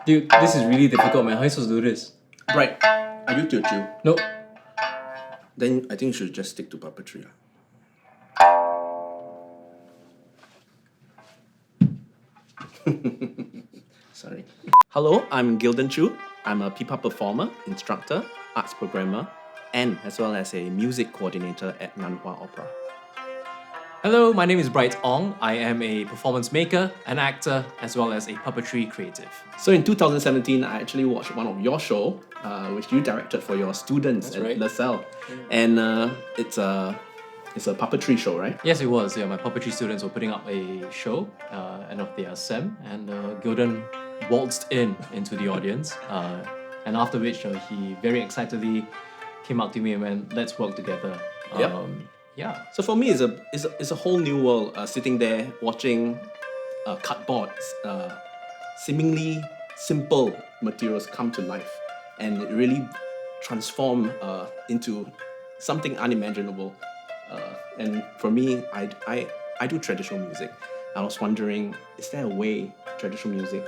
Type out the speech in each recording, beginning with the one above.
Dude, this is really difficult, man. How are you supposed to do this? Bright, are you Teochew? No. Then I think you should just stick to puppetry. Sorry. Hello, I'm Gildon Choo. I'm a pipa performer, instructor, arts programmer, and as well as a music coordinator at Namhwa Opera. Hello, my name is Bright Ong. I am a performance maker, an actor, as well as a puppetry creative. So in 2017, I actually watched one of your show, which you directed for your students at right. LaSalle. And it's a puppetry show, right? Yes, it was. Yeah, my puppetry students were putting up a show, end of their sem, and Gildon waltzed into the audience. And after which, he very excitedly came up to me and went, "Let's work together." Yep. Yeah. So for me, it's a whole new world, sitting there watching cardboards, seemingly simple materials come to life and really transform into something unimaginable. And for me, I do traditional music. I was wondering, is there a way traditional music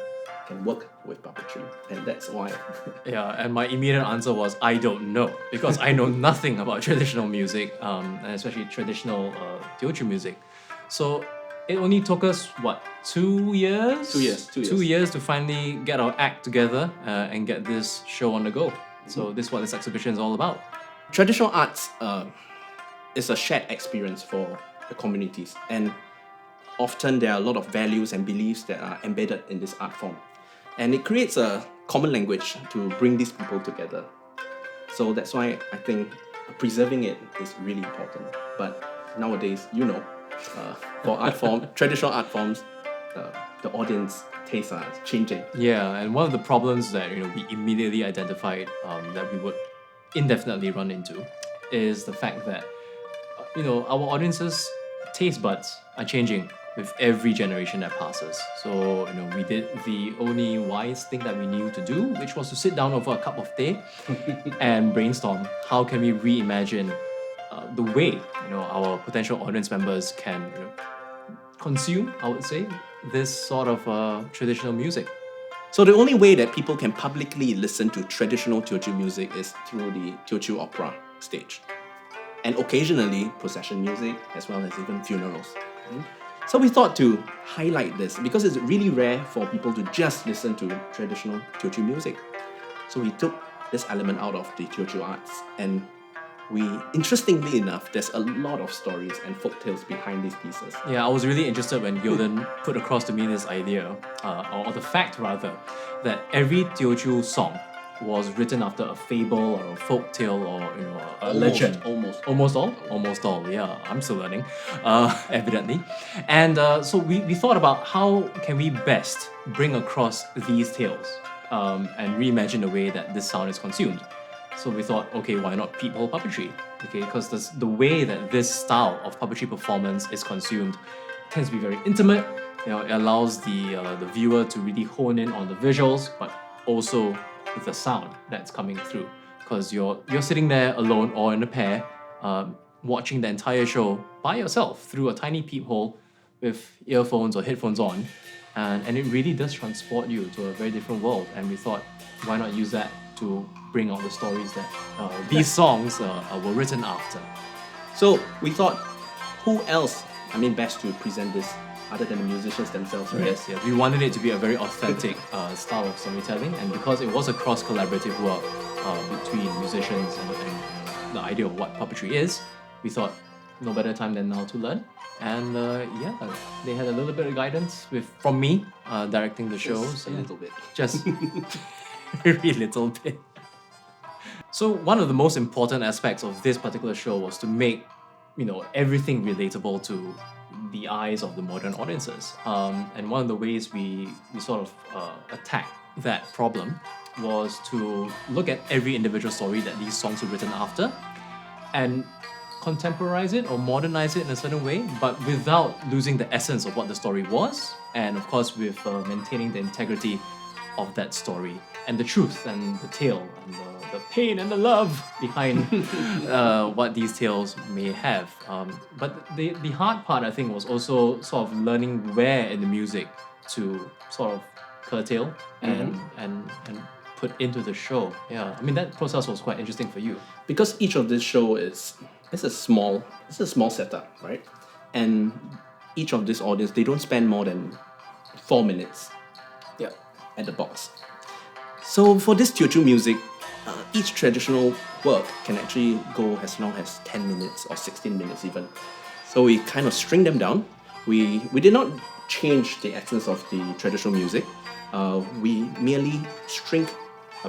can work with puppetry? And that's why. Yeah, and my immediate answer was, I don't know, because I know nothing about traditional music, and especially traditional Teochew music. So it only took us, 2 years? 2 years. 2 years to finally get our act together and get this show on the go. So this is what this exhibition is all about. Traditional arts is a shared experience for the communities, and often there are a lot of values and beliefs that are embedded in this art form. And it creates a common language to bring these people together. So that's why I think preserving it is really important. But nowadays, for art form, traditional art forms, the audience tastes are changing. Yeah, and one of the problems that we immediately identified that we would indefinitely run into is the fact that our audience's taste buds are changing with every generation that passes. So, we did the only wise thing that we knew to do, which was to sit down over a cup of tea and brainstorm how can we reimagine the way, our potential audience members can consume, I would say, this sort of traditional music. So the only way that people can publicly listen to traditional Teochew music is through the Teochew Opera stage. And occasionally procession music, as well as even funerals. So we thought to highlight this because it's really rare for people to just listen to traditional Teochew music. So we took this element out of the Teochew arts, and interestingly enough, there's a lot of stories and folktales behind these pieces. Yeah, I was really interested when Gildon put across to me this idea, or the fact rather, that every Teochew song was written after a fable or a folk tale or a legend. Almost all. Yeah, I'm still learning, evidently. And so we thought about how can we best bring across these tales and reimagine the way that this sound is consumed. So we thought, okay, why not peephole puppetry? Okay, because the way that this style of puppetry performance is consumed tends to be very intimate. It allows the viewer to really hone in on the visuals, but also with the sound that's coming through, because you're sitting there alone or in a pair, watching the entire show by yourself through a tiny peephole with earphones or headphones on, and it really does transport you to a very different world. And we thought, why not use that to bring out the stories that these songs were written after. So we thought, who else best to present this other than the musicians themselves, right? Yes. We wanted it to be a very authentic style of storytelling, and because it was a cross-collaborative work between musicians and the idea of what puppetry is, we thought no better time than now to learn. And they had a little bit of guidance from me directing the show. Just a little bit. Just very little bit. So one of the most important aspects of this particular show was to make everything relatable to the eyes of the modern audiences. And one of the ways we sort of attacked that problem was to look at every individual story that these songs were written after and contemporize it or modernize it in a certain way, but without losing the essence of what the story was, and of course with maintaining the integrity of that story and the truth and the tale and the pain and the love behind what these tales may have. But the hard part, I think, was also sort of learning where in the music to sort of curtail and put into the show. Yeah, I mean that process was quite interesting for you. Because each of this show is a small setup, right? And each of this audience, they don't spend more than 4 minutes at the box. So for this Teochew music, each traditional work can actually go as long as 10 minutes or 16 minutes even. So we kind of string them down. We did not change the essence of the traditional music. We merely string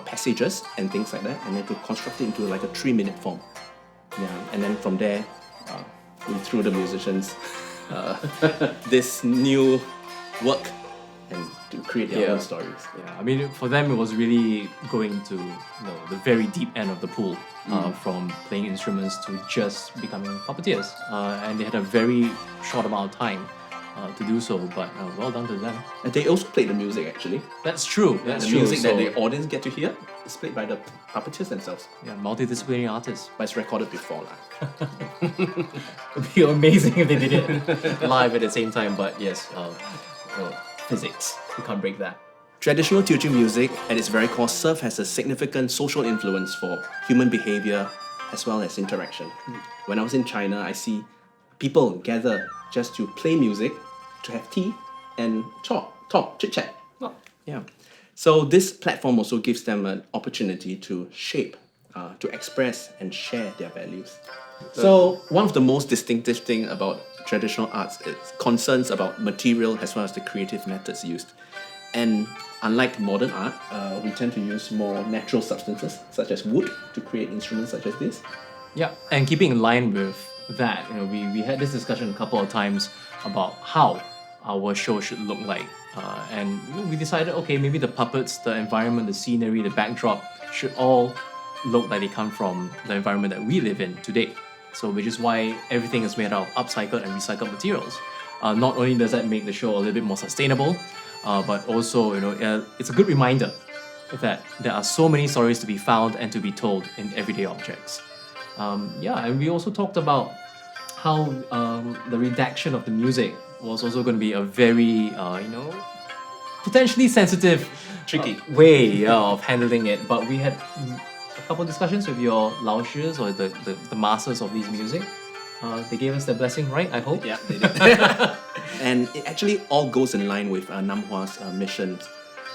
passages and things like that, and then to construct it into like a 3-minute form. Yeah, and then from there, we threw the musicians this new work and to create their own stories. Yeah, I mean, for them, it was really going to the very deep end of the pool, from playing instruments to just becoming puppeteers. And they had a very short amount of time to do so, but well done to them. And they also played the music actually. That's true. That's the true. music that the audience get to hear is played by the puppeteers themselves. Yeah, multidisciplinary artists. But it's recorded before lah. It'd be amazing if they did it live at the same time, but yes, physics. You can't break that. Traditional Teochew music, at its very core, serves as a significant social influence for human behavior as well as interaction. When I was in China, I see people gather just to play music, to have tea, and talk, chit-chat. Oh. Yeah. So this platform also gives them an opportunity to shape, to express and share their values. So one of the most distinctive thing about traditional arts is concerns about material as well as the creative methods used. And unlike modern art, we tend to use more natural substances such as wood to create instruments such as this. Yeah, and keeping in line with that, we had this discussion a couple of times about how our show should look like. And we decided, okay, maybe the puppets, the environment, the scenery, the backdrop should all look like they come from the environment that we live in today. So which is why everything is made out of upcycled and recycled materials. Not only does that make the show a little bit more sustainable, but also it's a good reminder that there are so many stories to be found and to be told in everyday objects. And we also talked about how the redaction of the music was also going to be a very potentially sensitive, Tricky way of handling it. But we had a couple of discussions with your laoshis or the masters of these music. They gave us their blessing, right? I hope. Yeah, they did. And it actually all goes in line with Namhwa's mission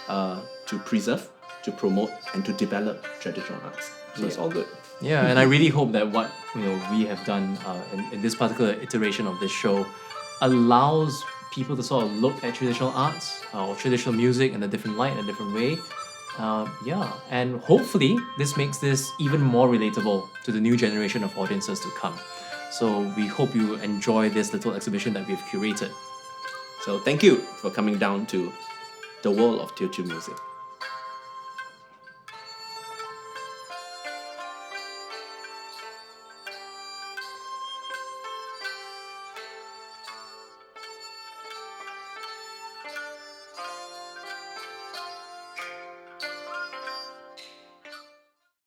to preserve, to promote, and to develop traditional arts. So it's all good. Yeah, and I really hope that what we have done in this particular iteration of this show allows people to sort of look at traditional arts or traditional music in a different light, in a different way. And hopefully this makes this even more relatable to the new generation of audiences to come. So we hope you enjoy this little exhibition that we've curated. So thank you for coming down to the world of Teochew music.